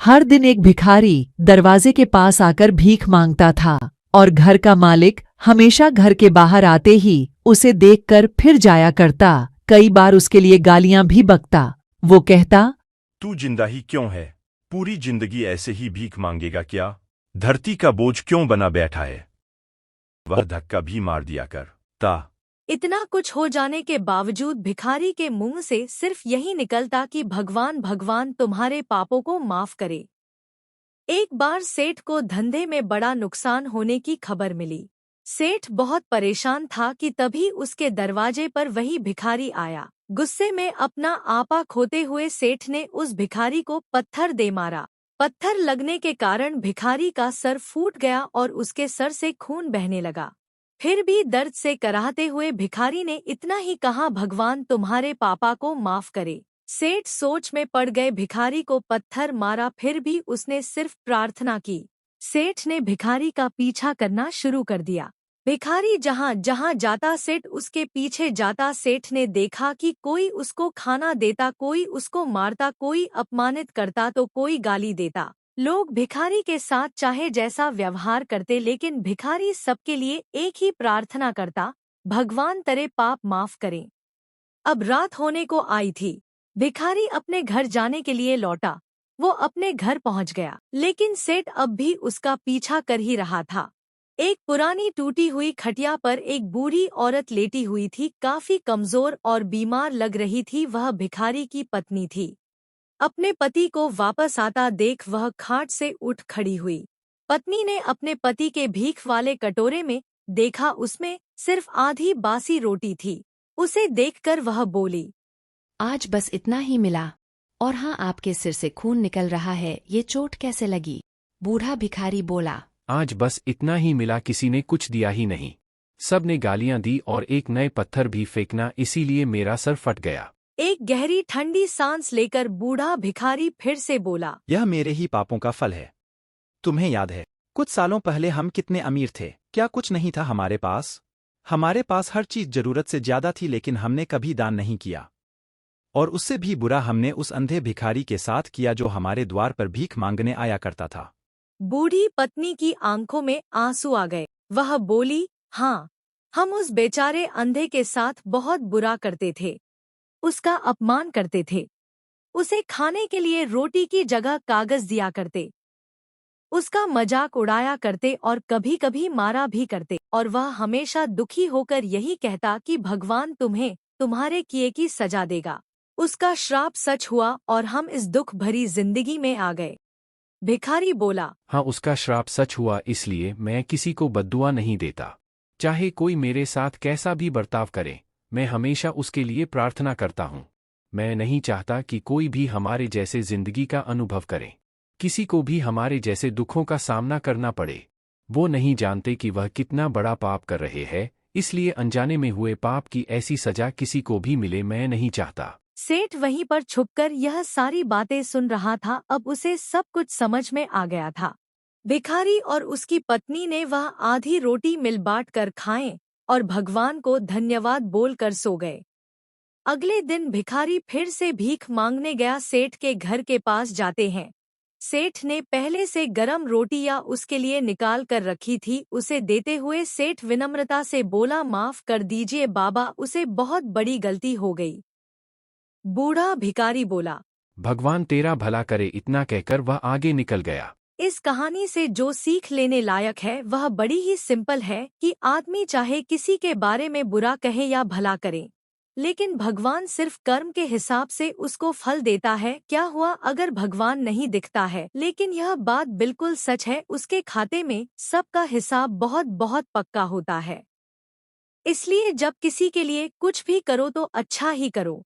हर दिन एक भिखारी दरवाजे के पास आकर भीख मांगता था और घर का मालिक हमेशा घर के बाहर आते ही उसे देखकर फिर जाया करता। कई बार उसके लिए गालियां भी बकता। वो कहता, तू जिंदा ही क्यों है? पूरी जिंदगी ऐसे ही भीख मांगेगा क्या? धरती का बोझ क्यों बना बैठा है? वह धक्का भी मार दिया कर ता। इतना कुछ हो जाने के बावजूद भिखारी के मुंह से सिर्फ यही निकलता कि भगवान भगवान तुम्हारे पापों को माफ करे। एक बार सेठ को धंधे में बड़ा नुकसान होने की खबर मिली। सेठ बहुत परेशान था कि तभी उसके दरवाजे पर वही भिखारी आया। गुस्से में अपना आपा खोते हुए सेठ ने उस भिखारी को पत्थर दे मारा। पत्थर लगने के कारण भिखारी का सर फूट गया और उसके सर से खून बहने लगा। फिर भी दर्द से कराहते हुए भिखारी ने इतना ही कहा, भगवान तुम्हारे पापा को माफ करे। सेठ सोच में पड़ गए। भिखारी को पत्थर मारा, फिर भी उसने सिर्फ प्रार्थना की। सेठ ने भिखारी का पीछा करना शुरू कर दिया। भिखारी जहाँ जहाँ जाता सेठ उसके पीछे जाता। सेठ ने देखा कि कोई उसको खाना देता, कोई उसको मारता, कोई अपमानित करता तो कोई गाली देता। लोग भिखारी के साथ चाहे जैसा व्यवहार करते, लेकिन भिखारी सबके लिए एक ही प्रार्थना करता, भगवान तेरे पाप माफ करें। अब रात होने को आई थी। भिखारी अपने घर जाने के लिए लौटा। वो अपने घर पहुंच गया, लेकिन सेठ अब भी उसका पीछा कर ही रहा था। एक पुरानी टूटी हुई खटिया पर एक बूढ़ी औरत लेटी हुई थी, काफी कमजोर और बीमार लग रही थी। वह भिखारी की पत्नी थी। अपने पति को वापस आता देख वह खाट से उठ खड़ी हुई। पत्नी ने अपने पति के भीख वाले कटोरे में देखा, उसमें सिर्फ आधी बासी रोटी थी। उसे देखकर वह बोली, आज बस इतना ही मिला। और हाँ, आपके सिर से खून निकल रहा है, ये चोट कैसे लगी? बूढ़ा भिखारी बोला, आज बस इतना ही मिला, किसी ने कुछ दिया ही नहीं। सब ने गालियां दी और एक नए पत्थर भी फेंकना, इसीलिए मेरा सर फट गया। एक गहरी ठंडी सांस लेकर बूढ़ा भिखारी फिर से बोला, यह मेरे ही पापों का फल है। तुम्हें याद है, कुछ सालों पहले हम कितने अमीर थे? क्या कुछ नहीं था हमारे पास? हमारे पास हर चीज जरूरत से ज्यादा थी, लेकिन हमने कभी दान नहीं किया। और उससे भी बुरा हमने उस अंधे भिखारी के साथ किया जो हमारे द्वार पर भीख मांगने आया करता था। बूढ़ी पत्नी की आंखों में आंसू आ गए। वह बोली, हाँ, हम उस बेचारे अंधे के साथ बहुत बुरा करते थे। उसका अपमान करते थे। उसे खाने के लिए रोटी की जगह कागज दिया करते। उसका मजाक उड़ाया करते और कभी कभी मारा भी करते। और वह हमेशा दुखी होकर यही कहता कि भगवान तुम्हें तुम्हारे किए की सजा देगा। उसका श्राप सच हुआ और हम इस दुख भरी जिंदगी में आ गए। भिखारी बोला, हाँ, उसका श्राप सच हुआ, इसलिए मैं किसी को बद्दुआ नहीं देता। चाहे कोई मेरे साथ कैसा भी बर्ताव करे, मैं हमेशा उसके लिए प्रार्थना करता हूँ। मैं नहीं चाहता कि कोई भी हमारे जैसे जिंदगी का अनुभव करे, किसी को भी हमारे जैसे दुखों का सामना करना पड़े। वो नहीं जानते कि वह कितना बड़ा पाप कर रहे हैं, इसलिए अनजाने में हुए पाप की ऐसी सजा किसी को भी मिले मैं नहीं चाहता। सेठ वहीं पर छुपकर यह सारी बातें सुन रहा था। अब उसे सब कुछ समझ में आ गया था। भिखारी और उसकी पत्नी ने वह आधी रोटी मिल बांट कर खाएं और भगवान को धन्यवाद बोलकर सो गए। अगले दिन भिखारी फिर से भीख मांगने गया। सेठ के घर के पास जाते हैं। सेठ ने पहले से गरम रोटियां उसके लिए निकाल कर रखी थी। उसे देते हुए सेठ विनम्रता से बोला, माफ कर दीजिए बाबा, उसे बहुत बड़ी गलती हो गई। बूढ़ा भिखारी बोला, भगवान तेरा भला करे। इतना कहकर वह आगे निकल गया। इस कहानी से जो सीख लेने लायक है वह बड़ी ही सिंपल है कि आदमी चाहे किसी के बारे में बुरा कहे या भला करे, लेकिन भगवान सिर्फ कर्म के हिसाब से उसको फल देता है। क्या हुआ अगर भगवान नहीं दिखता है? लेकिन यह बात बिल्कुल सच है, उसके खाते में सबका हिसाब बहुत बहुत पक्का होता है। इसलिए जब किसी के लिए कुछ भी करो तो अच्छा ही करो।